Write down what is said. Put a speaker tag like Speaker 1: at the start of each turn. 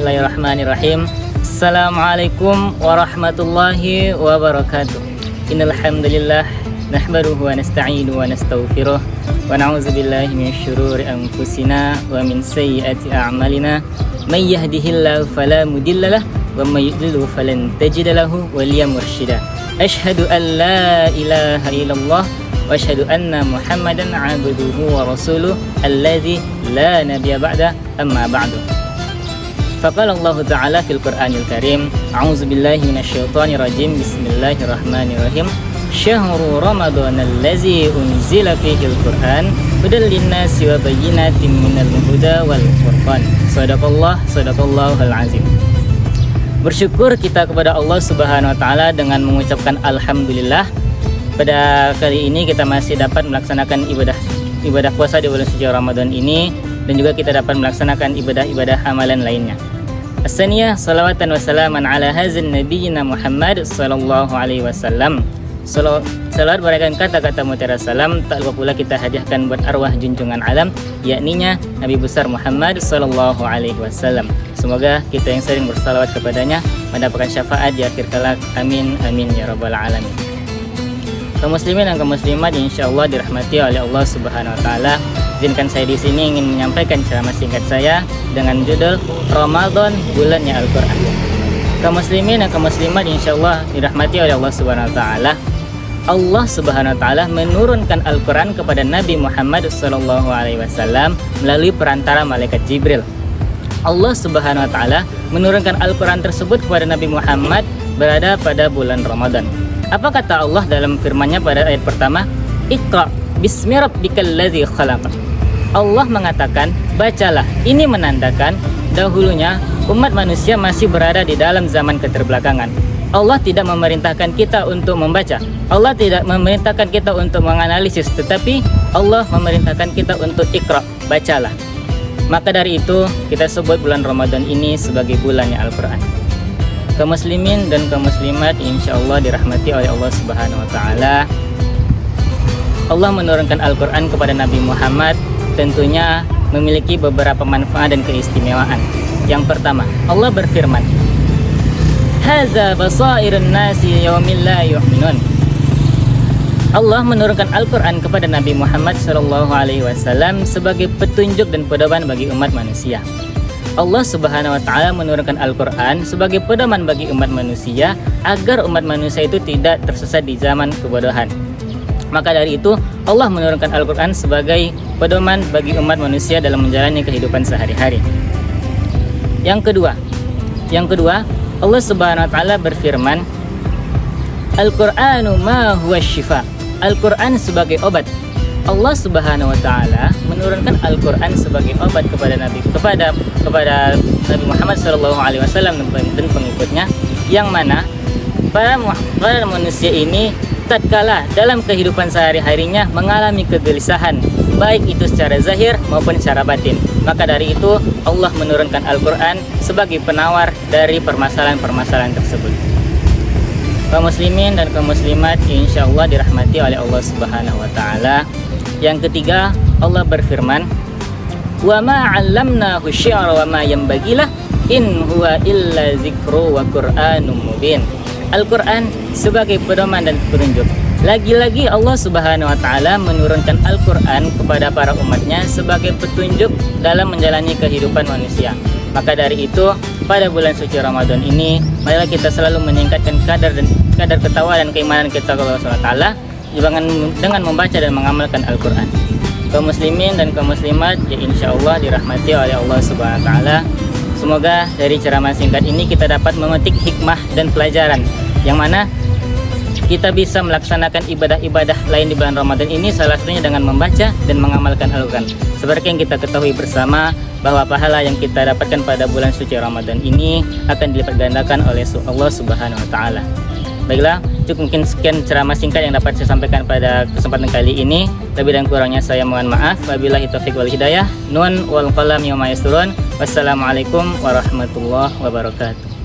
Speaker 1: Bismillahirrahmanirrahim. Assalamualaikum warahmatullahi wabarakatuh. Innal hamdalillah nahmaduhu wa nasta'inuhu wa nastaghfiruh wa na'udzu billahi min syururi anfusina wa min sayyiati a'malina. May yahdihillahu fala mudhillalah wa may yudlil falan tajida lahu waliyan mursyida. Asyhadu an la ilaha illallah wa asyhadu anna Muhammadan 'abduhu wa rasuluh alladzi la nabiyya ba'da amma ba'du. Faqala Allah Ta'ala fil Qur'anil Karim, a'udzu billahi minasyaitonir rajim. Bismillahirrahmanirrahim. Syahrul Ramadan allazi unzila fihil Qur'an hudal linnasi wa bayyinatin minal huda wal furqan. Sadaqallahul azim. Bersyukur kita kepada Allah Subhanahu wa taala dengan mengucapkan alhamdulillah. Pada kali ini kita masih dapat melaksanakan ibadah puasa di bulan suci Ramadan ini, dan juga kita dapat melaksanakan ibadah-ibadah amalan lainnya. As-saniyah salawatan wa salaman ala hazin nabiyina Muhammad sallallahu alaihi wasallam. Salawat berikan kata-kata mutiara salam, tak lupa pula kita hadiahkan buat arwah junjungan alam, yakninya Nabi besar Muhammad sallallahu alaihi wasallam. Semoga kita yang sering bersalawat kepadanya mendapatkan syafaat di akhir kelak. Amin amin ya rabbal alamin. Kaum muslimin dan kaum muslimat yang insyaallah dirahmati oleh Allah Subhanahu wa taala, izinkan saya di sini ingin menyampaikan ceramah singkat saya dengan judul Ramadan bulannya Al-Qur'an. Kaum muslimin dan kaum muslimat yang insyaallah dirahmati oleh Allah Subhanahu wa taala, Allah Subhanahu wa taala menurunkan Al-Qur'an kepada Nabi Muhammad sallallahu alaihi wasallam melalui perantara malaikat Jibril. Allah Subhanahu wa taala menurunkan Al-Qur'an tersebut kepada Nabi Muhammad berada pada bulan Ramadan. Apa kata Allah dalam firman-Nya pada ayat pertama? Iqra bismi rabbikal ladzi khalaq. Allah mengatakan, bacalah. Ini menandakan dahulunya umat manusia masih berada di dalam zaman keterbelakangan. Allah tidak memerintahkan kita untuk membaca. Allah tidak memerintahkan kita untuk menganalisis, tetapi Allah memerintahkan kita untuk iqra, bacalah. Maka dari itu kita sebut bulan Ramadan ini sebagai bulannya Al-Qur'an. Kaum muslimin dan kaum muslimat insyaallah dirahmati oleh Allah Subhanahu wa taala. Allah menurunkan Al-Qur'an kepada Nabi Muhammad tentunya memiliki beberapa manfaat dan keistimewaan. Yang pertama, Allah berfirman, "Hadza basairun nasi yaumil la yu'minun." Allah menurunkan Al-Qur'an kepada Nabi Muhammad sallallahu alaihi wasallam sebagai petunjuk dan pedoman bagi umat manusia. Allah Subhanahu wa taala menurunkan Al-Qur'an sebagai pedoman bagi umat manusia agar umat manusia itu tidak tersesat di zaman kebodohan. Maka dari itu Allah menurunkan Al-Qur'an sebagai pedoman bagi umat manusia dalam menjalani kehidupan sehari-hari. Yang kedua, Allah Subhanahu wa taala berfirman, Al-Qur'anu ma huwa syifa. Al-Qur'an sebagai obat. Allah Subhanahu wa taala menurunkan Al-Qur'an sebagai obat kepada Nabi Muhammad sallallahu alaihi wasallam dan pengikutnya, yang mana para manusia ini tatkala dalam kehidupan sehari-harinya mengalami kegelisahan, baik itu secara zahir maupun secara batin. Maka dari itu Allah menurunkan Al-Qur'an sebagai penawar dari permasalahan-permasalahan tersebut. Kaum muslimin dan kaum muslimat insyaallah dirahmati oleh Allah Subhanahu wa taala. Yang ketiga, Allah berfirman, "Wa ma 'allamnahu syi'ra wa ma yanbaghilah in huwa illa dzikru wa Qur'anum mubin." Al-Qur'an sebagai pedoman dan petunjuk. Lagi-lagi Allah Subhanahu wa taala menurunkan Al-Qur'an kepada para umatnya sebagai petunjuk dalam menjalani kehidupan manusia. Maka dari itu, pada bulan suci Ramadan ini, marilah kita selalu meningkatkan kadar ketakwaan dan keimanan kita kepada Allah Subhanahu wa taala dengan membaca dan mengamalkan Al-Qur'an. Kaum muslimin dan kaum muslimat ya insyaallah dirahmati oleh Allah Subhanahu wa taala. Semoga dari ceramah singkat ini kita dapat memetik hikmah dan pelajaran yang mana kita bisa melaksanakan ibadah-ibadah lain di bulan Ramadan ini, salah satunya dengan membaca dan mengamalkan Al-Qur'an. Seperti yang kita ketahui bersama bahwa pahala yang kita dapatkan pada bulan suci Ramadan ini akan dilipat gandakan oleh Allah Subhanahu wa taala. Baiklah, cukup mungkin sekian ceramah singkat yang dapat saya sampaikan pada kesempatan kali ini. Lebih dan kurangnya saya mohon maaf. Wabillahi taufiq wal hidayah. Nun wal qalam yawma yasturun. Wassalamualaikum warahmatullahi wabarakatuh.